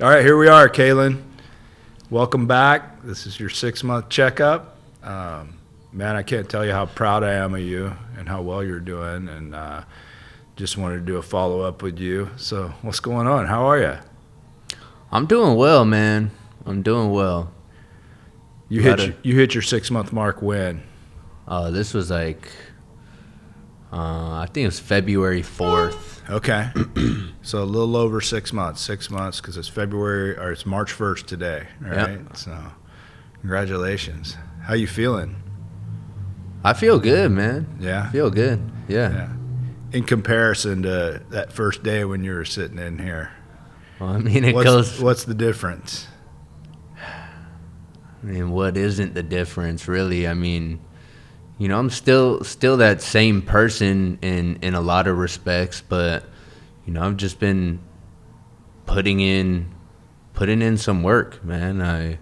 All right, here we are, Caelan. Welcome back. This is your 6-month checkup. Man, I can't tell you how proud I am of you and how well you're doing, and just wanted to do a follow-up with you. So what's going on? How are you? I'm doing well, man. I'm doing well. You hit your 6-month mark when? This was like, I think it was February 4th. Okay. So a little over 6 months. 6 months because it's February, or it's March 1st today, right? Yep. So congratulations. How you feeling? I feel good, man. Yeah? I feel good. Yeah. In comparison to that first day when you were sitting in here. Well, I mean, what's the difference? I mean, what isn't the difference, really? I mean, you know, I'm still that same person in a lot of respects, but you know, I've just been putting in some work, man.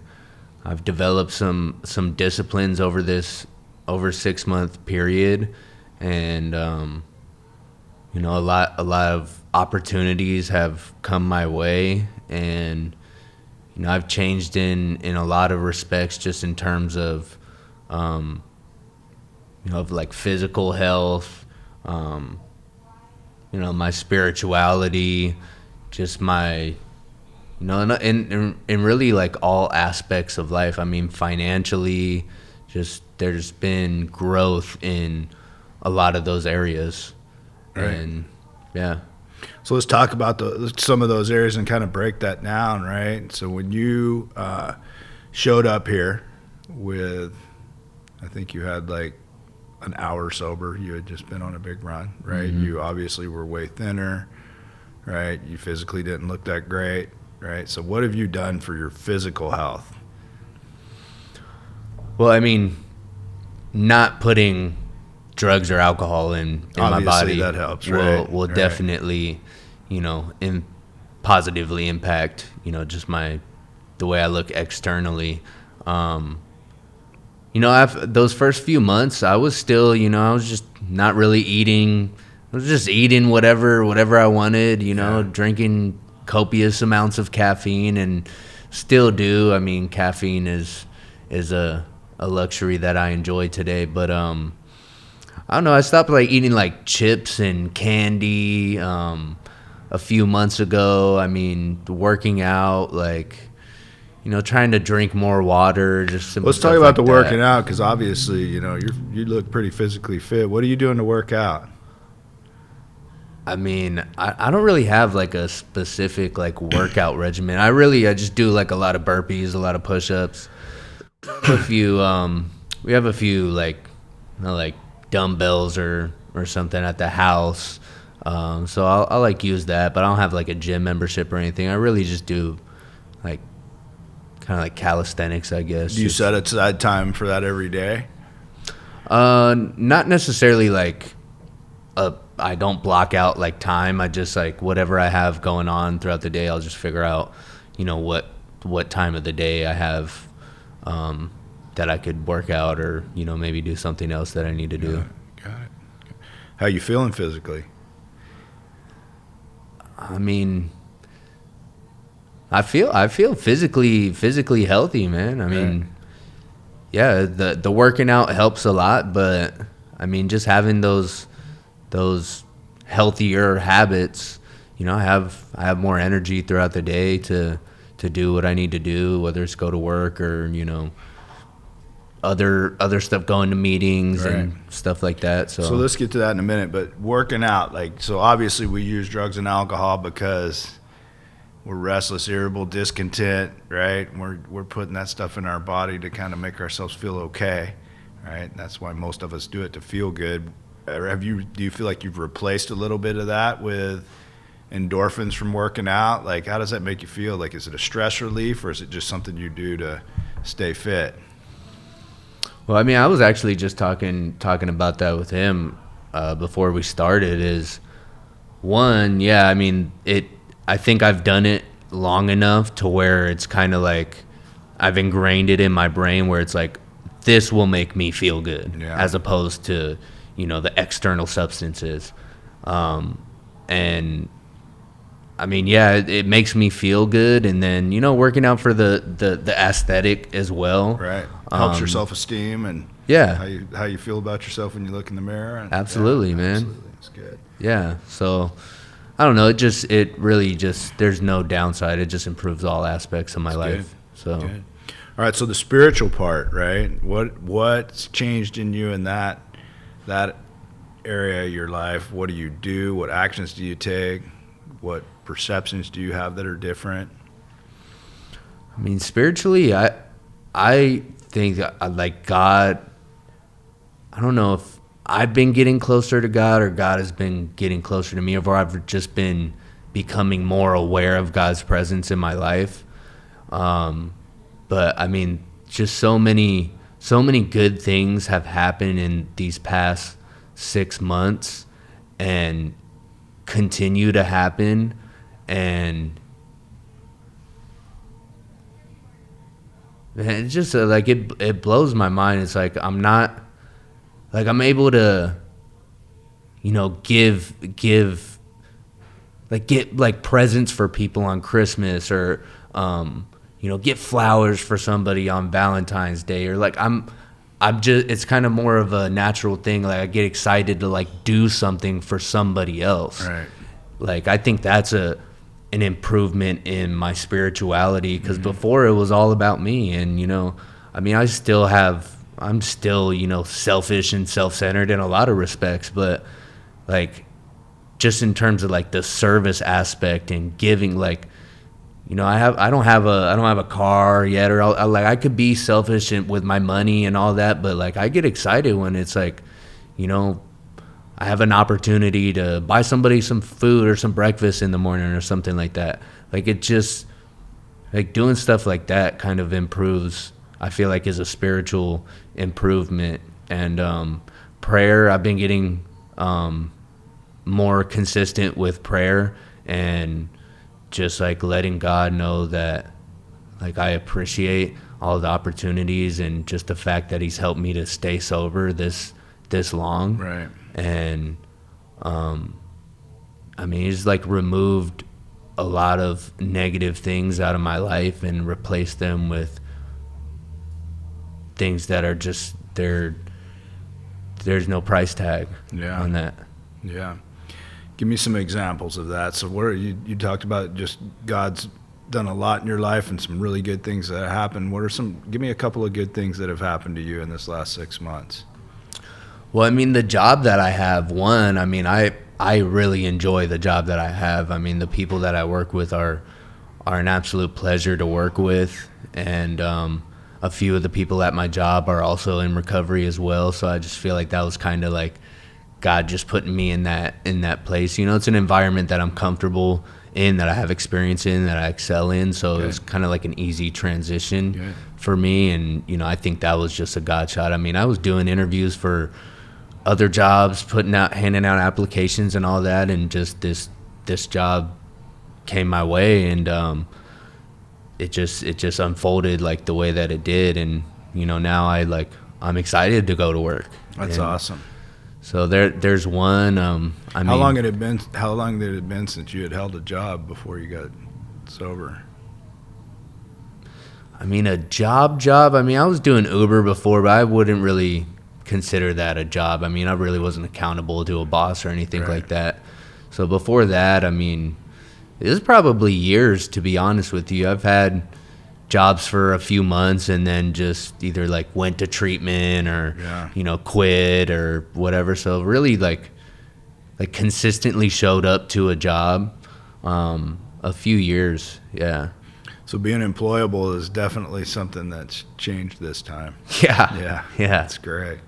I've developed some disciplines over 6-month period, and you know, a lot of opportunities have come my way, and you know, I've changed in a lot of respects, just in terms of you know, of like physical health, you know, my spirituality, just my, you know, and really like all aspects of life. I mean, financially, just there's been growth in a lot of those areas. Right. And yeah. So let's talk about some of those areas and kind of break that down, right? So when you showed up here with, I think you had like an hour sober. You had just been on a big run, right? Mm-hmm. You obviously were way thinner, right? You physically didn't look that great, right? So what have you done for your physical health? Well, I mean, not putting drugs or alcohol in my body, that helps, right? Will right. definitely, you know, positively impact, you know, just the way I look externally. You know, those first few months, I was still, you know, I was just not really eating. I was just eating whatever I wanted, you know, drinking copious amounts of caffeine, and still do. I mean, caffeine is a luxury that I enjoy today, but I don't know. I stopped like eating like chips and candy a few months ago. I mean, working out, like, you know, trying to drink more water. Let's talk about the working out, because obviously, you know, you look pretty physically fit. What are you doing to work out? I mean, I don't really have like a specific like workout regimen. I just do like a lot of burpees, a lot of push-ups. We have a few like, you know, like dumbbells or something at the house. So I'll like use that, but I don't have like a gym membership or anything. I really just do like kind of like calisthenics, I guess. Do you set aside time for that every day? Not necessarily like I don't block out like time. I just like whatever I have going on throughout the day, I'll just figure out, you know, what time of the day I have that I could work out, or, you know, maybe do something else that I need to do. Got it. How you feeling physically? I mean, I feel physically healthy, man. I mean, yeah, the working out helps a lot, but I mean, just having those healthier habits, you know, I have more energy throughout the day to do what I need to do, whether it's go to work or, you know, other stuff, going to meetings and stuff like that. So let's get to that in a minute. But working out, like, so obviously we use drugs and alcohol because we're restless, irritable, discontent, right? We're putting that stuff in our body to kind of make ourselves feel okay, right? That's why most of us do it, to feel good. Do you feel like you've replaced a little bit of that with endorphins from working out? Like, how does that make you feel? Like, is it a stress relief, or is it just something you do to stay fit? Well, I mean, I was actually just talking about that with him before we started. Is one, yeah, I mean, I think I've done it long enough to where it's kind of like I've ingrained it in my brain, where it's like, this will make me feel good, as opposed to, you know, the external substances. And I mean, yeah, it makes me feel good, and then working out for the aesthetic as well. Right. Helps your self-esteem and Yeah, how you feel about yourself when you look in the mirror. And, absolutely, man. Absolutely, it's good. Yeah, so I don't know. It really just there's no downside. It just improves all aspects of my life. So, good. All right. So the spiritual part, right? What's changed in you in that area of your life? What do you do? What actions do you take? What perceptions do you have that are different? I mean, spiritually, I think like God. I don't know if I've been getting closer to God or God has been getting closer to me, or I've just been becoming more aware of God's presence in my life. But I mean, just so many good things have happened in these past 6 months and continue to happen. And it's just like it blows my mind. It's like I'm able to, give like get like presents for people on Christmas, or get flowers for somebody on Valentine's Day, or like I'm just, it's kind of more of a natural thing. Like I get excited to like do something for somebody else. Right. Like I think that's an improvement in my spirituality, because before it was all about me. And I mean, I'm still selfish and self-centered in a lot of respects, but like just in terms of like the service aspect and giving, like I don't have a car yet, or I could be selfish with my money and all that, but like I get excited when it's like I have an opportunity to buy somebody some food or some breakfast in the morning or something like that. Like it just, like doing stuff like that kind of improves, I feel like, is a spiritual improvement. And prayer, I've been getting more consistent with prayer, and just like letting God know that like I appreciate all the opportunities and just the fact that he's helped me to stay sober this long. Right. And I mean, he's like removed a lot of negative things out of my life and replaced them with things that are just there's no price tag on that. Yeah. Give me some examples of that. So what are you talked about, just God's done a lot in your life and some really good things that happened. Give me a couple of good things that have happened to you in this last 6 months. Well, I mean, the job that I have, I mean, I really enjoy the job that I have. I mean, the people that I work with are an absolute pleasure to work with. And a few of the people at my job are also in recovery as well. So I just feel like that was kind of like God just putting me in that place. It's an environment that I'm comfortable in, that I have experience in, that I excel in. So It was kind of like an easy transition for me. And, I think that was just a God shot. I mean, I was doing interviews for other jobs, handing out applications and all that. And just this job came my way, and it just unfolded like the way that it did. And, now I'm excited to go to work. That's awesome. So there's one. How long had it been since you had held a job before you got sober? I mean, a job. I mean, I was doing Uber before, but I wouldn't really consider that a job. I mean, I really wasn't accountable to a boss or anything like that. So before that, I mean, it was probably years, to be honest with you. I've had jobs for a few months and then just either like went to treatment or quit or whatever. So really like consistently showed up to a job a few years. So being employable is definitely something that's changed this time. Yeah. That's great.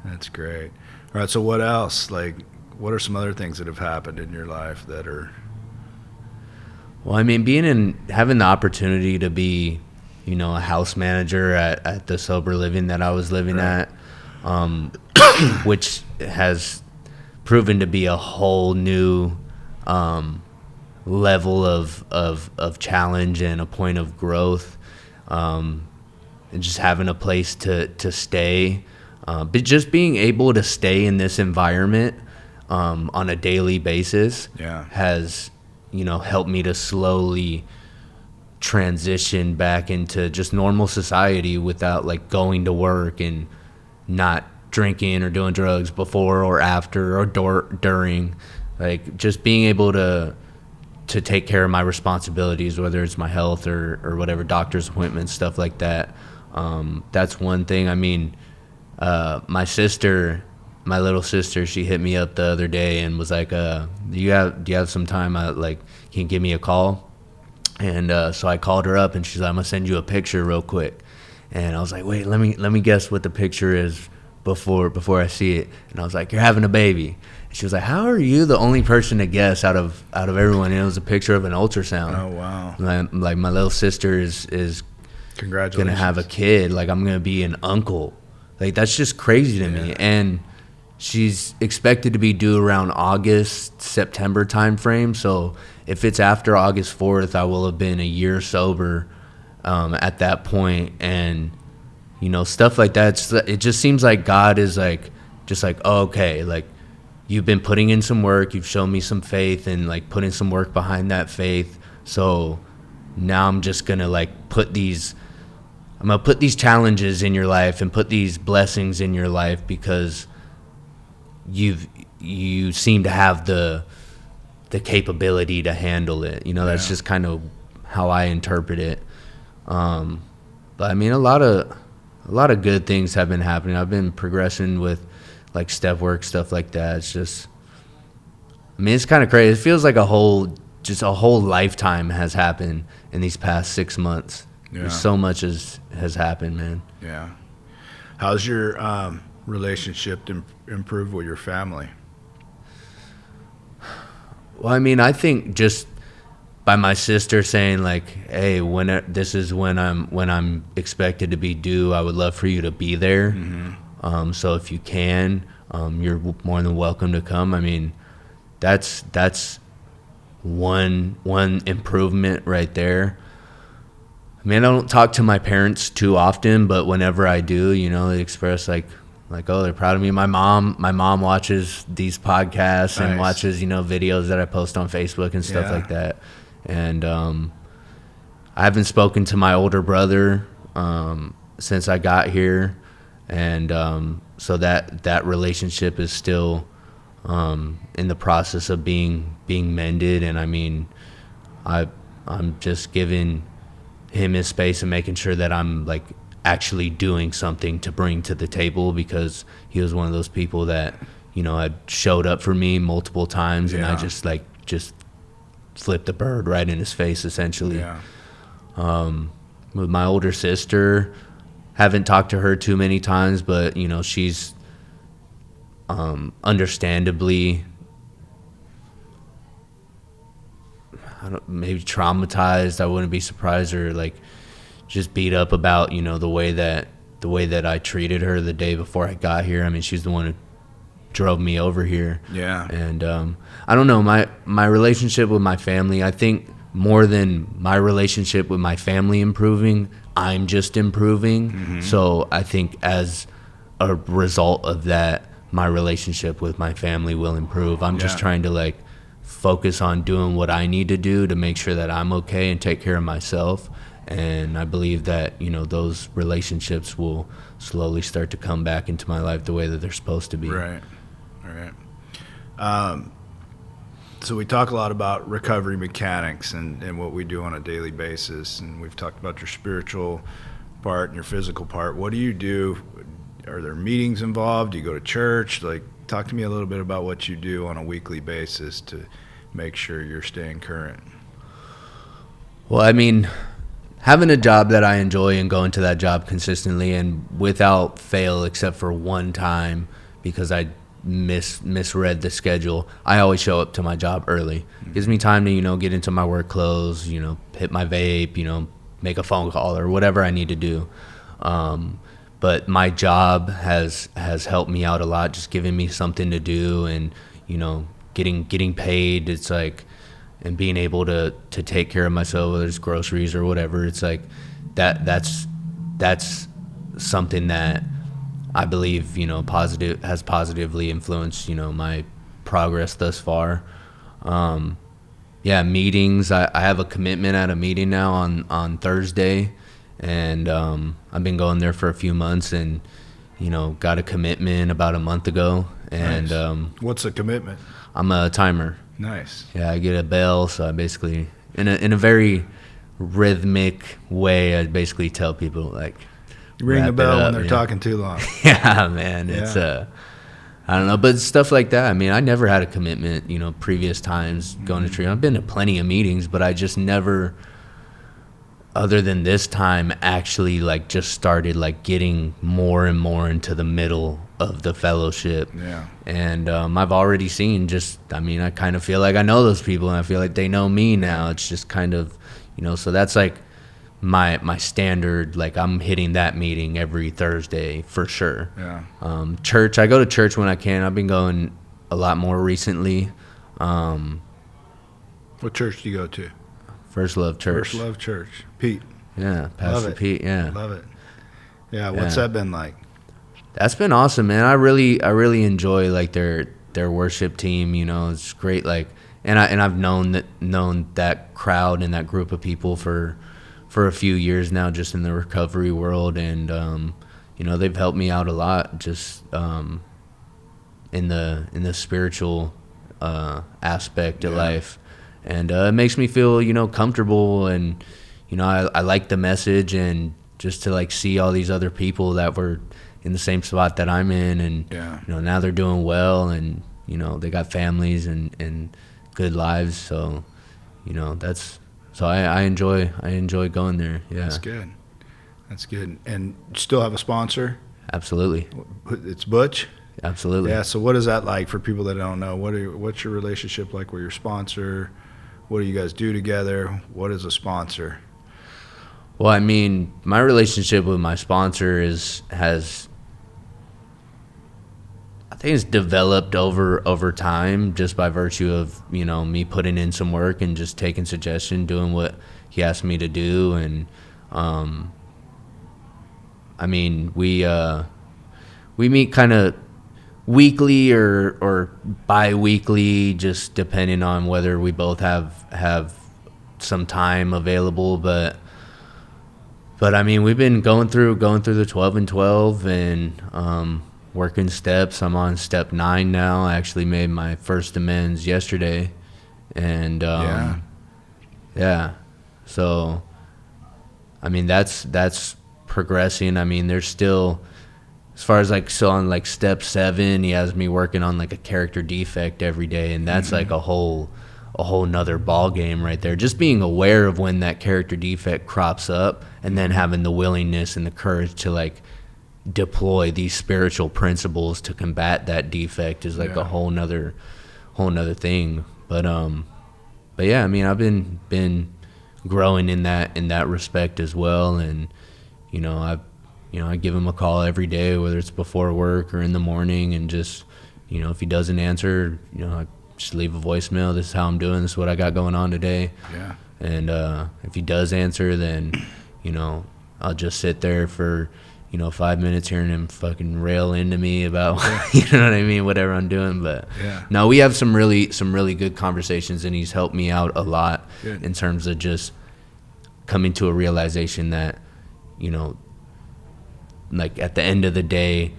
All right, so what else? Like, what are some other things that have happened in your life that are... Well, I mean, having the opportunity to be, a house manager at the sober living that I was living at, which has proven to be a whole new level of challenge and a point of growth, and just having a place to stay, but just being able to stay in this environment on a daily basis has helped me to slowly transition back into just normal society without like going to work and not drinking or doing drugs before or after or during, like just being able to take care of my responsibilities, whether it's my health or whatever, doctor's appointments, stuff like that. That's one thing. I mean, my little sister, she hit me up the other day and was like, do you have some time? Can you give me a call? And so I called her up and she's like, I'm gonna send you a picture real quick. And I was like, wait, let me guess what the picture is before I see it. And I was like, you're having a baby. And she was like, how are you the only person to guess out of everyone? And it was a picture of an ultrasound. Oh wow. Like my little sister is Congratulations. gonna have a kid. Like I'm gonna be an uncle. Like that's just crazy to me. And she's expected to be due around August, September timeframe. So if it's after August 4th, I will have been a year sober at that point. And, stuff like that. It just seems like God is oh, okay, like you've been putting in some work. You've shown me some faith and like putting some work behind that faith. So now I'm just going to put these challenges in your life and put these blessings in your life because you seem to have the capability to handle it. That's just kind of how I interpret it. But I mean, a lot of good things have been happening. I've been progressing with like step work, stuff like that. It's just, I mean, it's kind of crazy. It feels like a whole lifetime has happened in these past 6 months. Yeah. So much has happened, man. Yeah. How's your relationship improve with your family? Well, I mean, I think just by my sister saying like, "Hey, this is when I'm expected to be due. I would love for you to be there. Mm-hmm. So if you can, you're more than welcome to come." I mean, that's one improvement right there. I mean, I don't talk to my parents too often, but whenever I do, they express like, oh, they're proud of me. My mom watches these podcasts and watches, videos that I post on Facebook and stuff like that. And I haven't spoken to my older brother since I got here. And so that relationship is still in the process of being mended. And I mean, I'm just giving him his space and making sure that I'm like actually doing something to bring to the table, because he was one of those people that had showed up for me multiple times and I just flipped the bird right in his face essentially. With my older sister, haven't talked to her too many times, but she's understandably maybe traumatized. I wouldn't be surprised, or like just beat up about the way that I treated her the day before I got here. I mean, she's the one who drove me over here. Yeah. And I don't know, my relationship with my family, I think more than my relationship with my family improving, I'm just improving. Mm-hmm. So I think as a result of that, my relationship with my family will improve. I'm just trying to like focus on doing what I need to do to make sure that I'm okay and take care of myself. And I believe that, those relationships will slowly start to come back into my life the way that they're supposed to be. Right. All right. So we talk a lot about recovery mechanics and what we do on a daily basis. And we've talked about your spiritual part and your physical part. What do you do? Are there meetings involved? Do you go to church? Like, talk to me a little bit about what you do on a weekly basis to make sure you're staying current. Well, I mean, having a job that I enjoy and going to that job consistently and without fail, except for one time because I misread the schedule, I always show up to my job early. Mm-hmm. Gives me time to, get into my work clothes, hit my vape, make a phone call or whatever I need to do. But my job has helped me out a lot, just giving me something to do and, getting paid. It's like, and being able to take care of myself, whether it's groceries or whatever. It's like that's something that I believe, has positively influenced, my progress thus far. meetings. I have a commitment at a meeting now on Thursday, and I've been going there for a few months, and got a commitment about a month ago. And Nice. What's the commitment? I'm a timer. Nice. Yeah, I get a bell, so I basically in a very rhythmic way, I basically tell people like, You ring the wrap it bell when up, they're talking too long. Yeah, man, it's Yeah. I don't know, but stuff like that. I mean, I never had a commitment, previous times going to treatment. I've been to plenty of meetings, but I just never, other than this time, actually like just started like getting more and more into the middle of the fellowship. Yeah. And I've already seen I kind of feel like I know those people, and I feel like they know me now. It's just kind of, so that's like my standard. Like I'm hitting that meeting every Thursday for sure. Yeah. Church, I go to church when I can. I've been going a lot more recently. What church do you go to? First Love Church. First Love Church. Pete. Yeah, Pastor Pete. Yeah, Love it. Yeah. What's that been like? that's been awesome, man. I really enjoy like their worship team. It's great. Like, and I've known that crowd and that group of people for a few years now, just in the recovery world, and they've helped me out a lot, just in the spiritual aspect of life, and it makes me feel comfortable, and I like the message, and just to like see all these other people that were in the same spot that I'm in, and now they're doing well, and they got families and good lives, so that's. So I enjoy going there. Yeah, That's good. And you still have a sponsor? Absolutely. It's Butch? Absolutely. Yeah, so what is that like for people that don't know? What's your relationship like with your sponsor? What do you guys do together? What is a sponsor? Well, I mean, my relationship with my sponsor I think it's developed over time, just by virtue of me putting in some work and just taking suggestion, doing what he asked me to do, and I mean we meet kind of weekly or bi-weekly, just depending on whether we both have some time available, but I mean we've been going through the 12 and 12 and working steps. I'm on step 9 now. I actually made my first amends yesterday, and yeah. So, I mean that's progressing. I mean there's still, as far as like, so on like step 7, he has me working on like a character defect every day, and that's like a whole nother ball game right there. Just being aware of when that character defect crops up, and then having the willingness and the courage to like deploy these spiritual principles to combat that defect is like a whole nother thing. But yeah, I mean I've been growing in that respect as well, and I give him a call every day, whether it's before work or in the morning, and just if he doesn't answer, I just leave a voicemail. This is how I'm doing, this is what I got going on today. Yeah. And if he does answer, then I'll just sit there for 5 minutes hearing him fucking rail into me about what I mean, whatever I'm doing. But no, we have some really good conversations, and he's helped me out a lot in terms of just coming to a realization that like at the end of the day,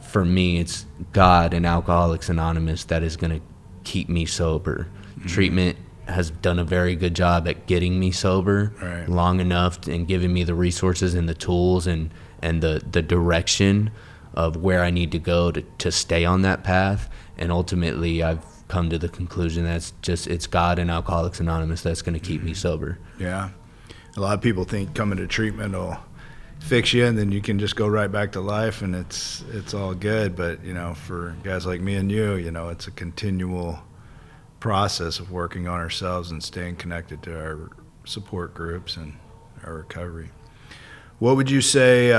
for me it's God and Alcoholics Anonymous that is going to keep me sober. Treatment has done a very good job at getting me sober long enough and giving me the resources and the tools and the direction of where I need to go to stay on that path. And ultimately I've come to the conclusion that it's God and Alcoholics Anonymous that's going to keep me sober. Yeah. A lot of people think coming to treatment will fix you and then you can just go right back to life and it's all good. But, for guys like me and you, it's a continual process of working on ourselves and staying connected to our support groups and our recovery. What would you say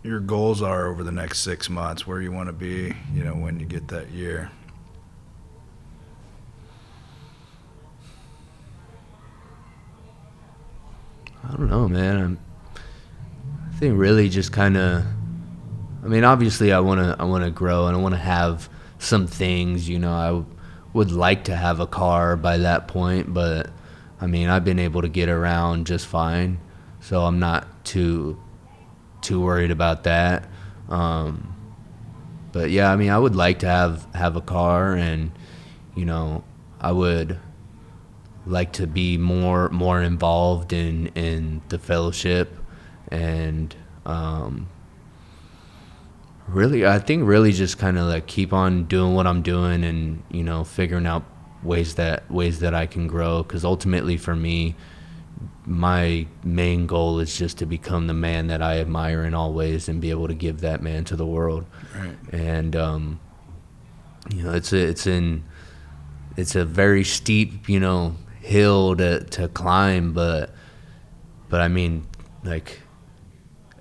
your goals are over the next 6 months, where you want to be, when you get that year? I don't know, man. I think really just kind of, I mean, obviously I want to grow, and I want to have some things, I would like to have a car by that point, but I mean, I've been able to get around just fine, so I'm not too worried about that. But yeah, I mean, I would like to have a car, and I would like to be more involved in the fellowship, and really, I think really just kind of like keep on doing what I'm doing, and figuring out ways that I can grow, because ultimately for me, my main goal is just to become the man that I admire in all ways and be able to give that man to the world. Right. And it's a very steep hill to climb, but I mean, like,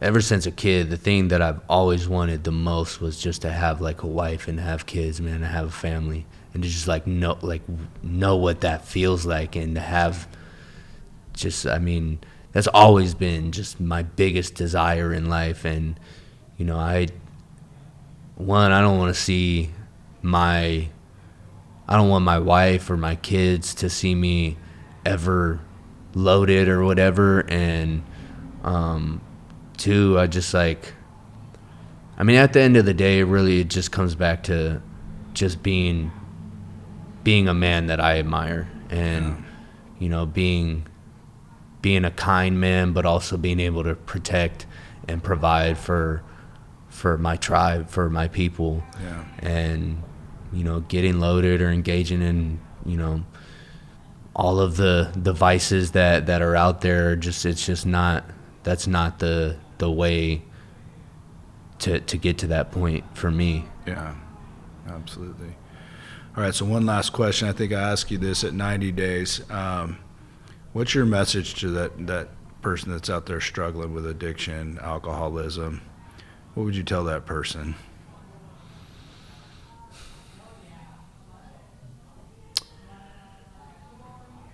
ever since a kid, the thing that I've always wanted the most was just to have like a wife and have kids, man, to have a family, and to just know what that feels like, and to have just, I mean, that's always been just my biggest desire in life. And I don't want to see I don't want my wife or my kids to see me ever loaded or whatever. And two, I just I mean, at the end of the day, really, it just comes back to just being a man that I admire, and being a kind man, but also being able to protect and provide for my tribe, for my people. Yeah. And getting loaded or engaging in all of the vices that are out there, that's not the way to get to that point for me. Yeah, absolutely. All right, so one last question. I think I asked you this at 90 days. What's your message to that person that's out there struggling with addiction, alcoholism? What would you tell that person?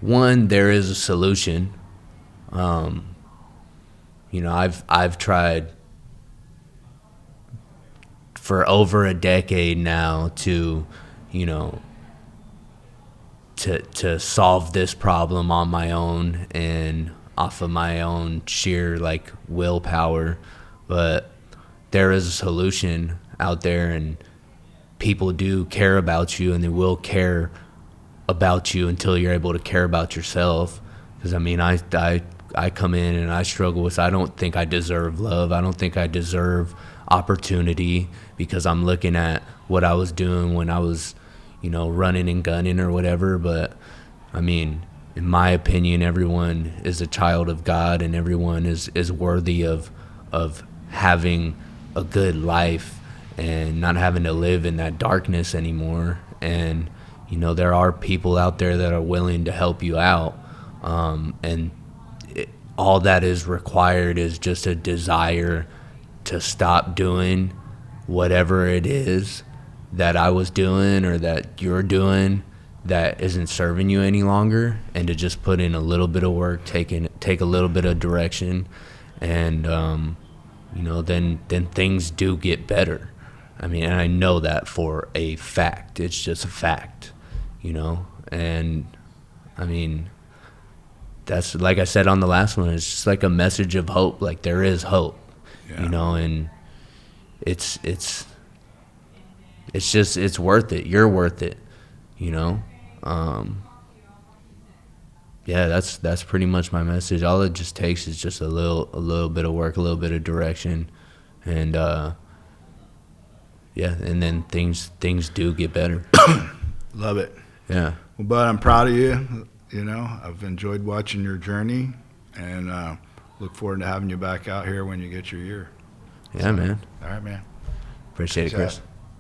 One, there is a solution. I've tried for over a decade now to solve this problem on my own and off of my own sheer willpower, but there is a solution out there, and people do care about you, and they will care about you until you're able to care about yourself. Because I mean, I come in and I struggle with, I don't think I deserve love. I don't think I deserve opportunity, because I'm looking at what I was doing when I was running and gunning or whatever. But I mean, in my opinion, everyone is a child of God, and everyone is worthy of having a good life and not having to live in that darkness anymore. And there are people out there that are willing to help you out, and all that is required is just a desire to stop doing whatever it is that I was doing or that you're doing that isn't serving you any longer, and to just put in a little bit of work, take a little bit of direction, and then things do get better. I mean, and I know that for a fact. It's just a fact, and I mean, that's, like I said on the last one, it's just like a message of hope. Like, there is hope, and it's worth it. You're worth it, yeah, that's pretty much my message. All it just takes is just a little bit of work, a little bit of direction, and yeah, and then things do get better. Love it. Yeah. Well, bud, I'm proud of you. I've enjoyed watching your journey, and look forward to having you back out here when you get your year. Yeah, man. All right, man. Appreciate it, Chris.